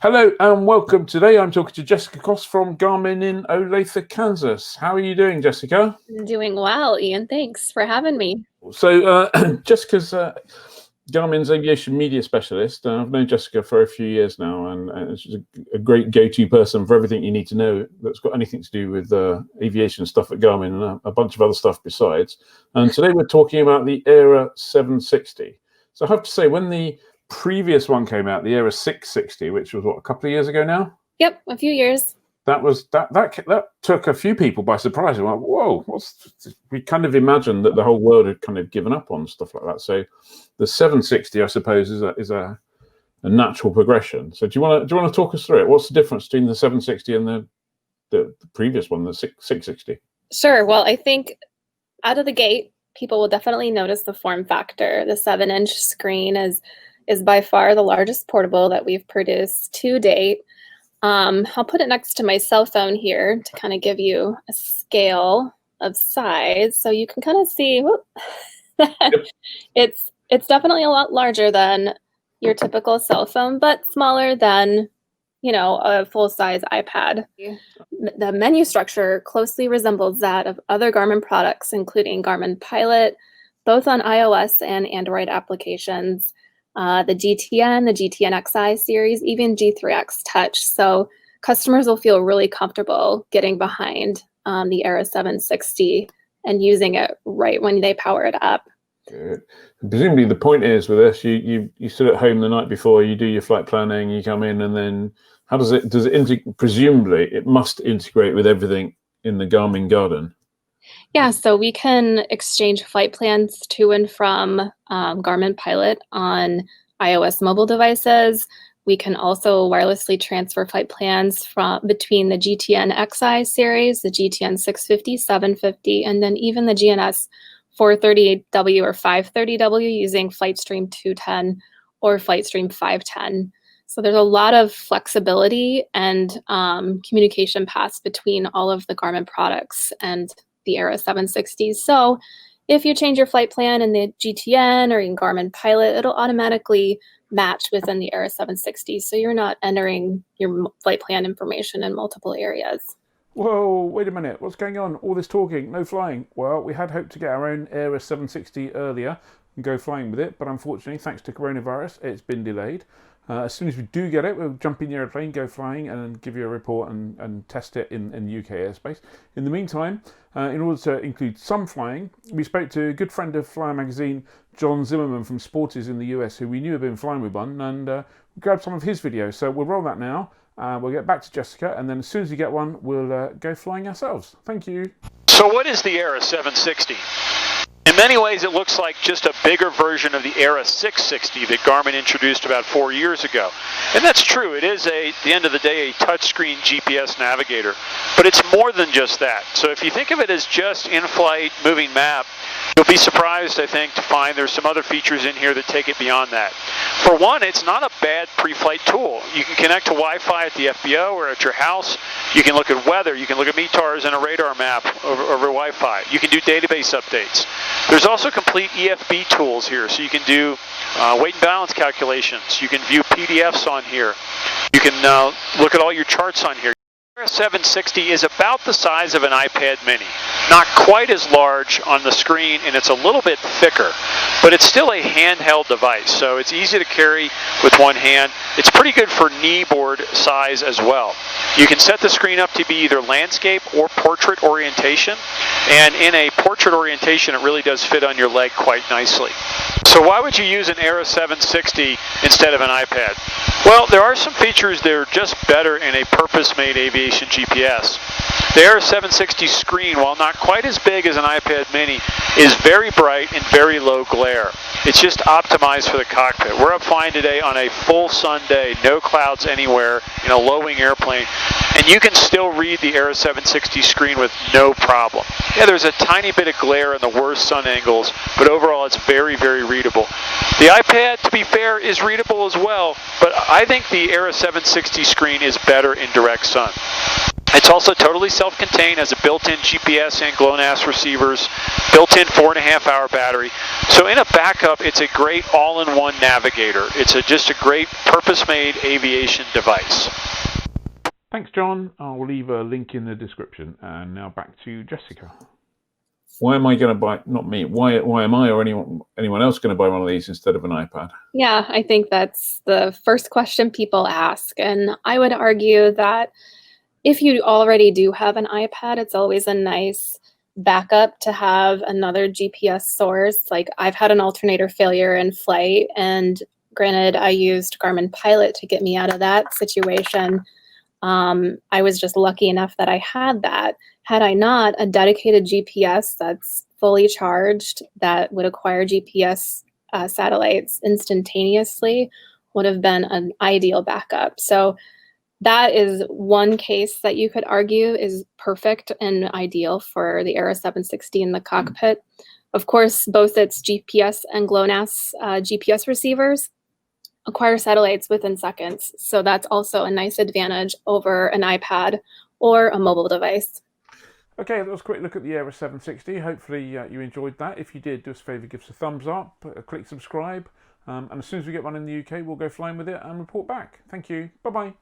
Hello and welcome. Today I'm talking to Jessica Koss from Garmin in Olathe, Kansas. How are you doing, Jessica? I'm doing well, Ian. Thanks for having me. So Jessica's Garmin's aviation media specialist. I've known Jessica for a few years now, and she's a great go-to person for everything you need to know that's got anything to do with aviation stuff at Garmin and a bunch of other stuff besides. And today we're talking about the AERA 760. So I have to say, when the previous one came out, the AERA 660, which was a couple of years ago now. Yep, a few years. That took a few people by surprise. Like, whoa, we kind of imagined that the whole world had kind of given up on stuff like that. So the 760, I suppose, is a natural progression. So do you want to talk us through it? What's the difference between the 760 and the previous one, the 660? Sure. Well, I think out of the gate, people will definitely notice the form factor. The 7-inch screen is by far the largest portable that we've produced to date. I'll put it next to my cell phone here to kind of give you a scale of size, so you can kind of see it's definitely a lot larger than your typical cell phone, but smaller than, a full-size iPad. The menu structure closely resembles that of other Garmin products, including Garmin Pilot, both on iOS and Android applications. The GTN, the GTN XI series, even G3X Touch. So customers will feel really comfortable getting behind the AERA 760 and using it right when they power it up. Good. Presumably the point is with this, you sit at home the night before, you do your flight planning, you come in, and then how does it presumably it must integrate with everything in the Garmin Garden? Yeah, so we can exchange flight plans to and from Garmin Pilot on iOS mobile devices. We can also wirelessly transfer flight plans between the GTN XI series, the GTN 650, 750, and then even the GNS 438W or 530W using FlightStream 210 or FlightStream 510. So there's a lot of flexibility and communication paths between all of the Garmin products and the AERA 760. So if you change your flight plan in the GTN or in Garmin Pilot, it'll automatically match within the AERA 760. So you're not entering your flight plan information in multiple areas. Whoa, wait a minute. What's going on? All this talking, no flying. Well, we had hoped to get our own AERA 760 earlier and go flying with it, but unfortunately, thanks to coronavirus, it's been delayed. As soon as we do get it, we'll jump in the airplane, go flying, and give you a report and test it in UK airspace. In the meantime, in order to include some flying, we spoke to a good friend of Flyer Magazine, John Zimmerman from Sporty in the US, who we knew had been flying with one, and we grabbed some of his videos. So we'll roll that now. We'll get back to Jessica, and then as soon as we get one, we'll go flying ourselves. Thank you. So what is the AERA 760? In many ways, it looks like just a bigger version of the AERA 660 that Garmin introduced about 4 years ago. And that's true. It is, at the end of the day, a touchscreen GPS navigator. But it's more than just that. So if you think of it as just in-flight moving map, you'll be surprised, I think, to find there's some other features in here that take it beyond that. For one, it's not a bad pre-flight tool. You can connect to Wi-Fi at the FBO or at your house. You can look at weather. You can look at METARs and a radar map over Wi-Fi. You can do database updates. There's also complete EFB tools here, so you can do weight and balance calculations. You can view PDFs on here. You can look at all your charts on here. The AERA 760 is about the size of an iPad mini. Not quite as large on the screen, and it's a little bit thicker, but it's still a handheld device, so it's easy to carry with one hand. It's pretty good for knee board size as well. You can set the screen up to be either landscape or portrait orientation, and in a portrait orientation, it really does fit on your leg quite nicely. So why would you use an AERA 760 instead of an iPad? Well, there are some features that are just better in a purpose-made aviation GPS. The AERA 760 screen, while not quite as big as an iPad mini, is very bright and very low glare. It's just optimized for the cockpit. We're up flying today on a full sun day, no clouds anywhere, in a low-wing airplane, and you can still read the AERA 760 screen with no problem. Yeah, there's a tiny bit of glare in the worst sun angles, but overall it's very, very readable. The iPad, to be fair, is readable as well, but I think the AERA 760 screen is better in direct sun. It's also totally self-contained, has a built-in GPS and GLONASS receivers, built-in 4.5-hour battery. So in a backup, it's a great all-in-one navigator. It's just a great purpose-made aviation device. Thanks, John. I'll leave a link in the description. And now back to Jessica. Why am I going to buy, not me, why am I or anyone else going to buy one of these instead of an iPad? Yeah, I think that's the first question people ask. And I would argue that if you already do have an iPad, it's always a nice backup to have another GPS source. Like, I've had an alternator failure in flight, and granted, I used Garmin Pilot to get me out of that situation. I was just lucky enough that I had that. Had I not, a dedicated GPS that's fully charged that would acquire GPS satellites instantaneously would have been an ideal backup. So that is one case that you could argue is perfect and ideal for the AERA 760 in the cockpit. Of course, both its GPS and GLONASS GPS receivers acquire satellites within seconds. So that's also a nice advantage over an iPad or a mobile device. Okay, that was a quick look at the AERA 760. Hopefully you enjoyed that. If you did, do us a favour, give us a thumbs up, click subscribe. And as soon as we get one in the UK, we'll go flying with it and report back. Thank you. Bye-bye.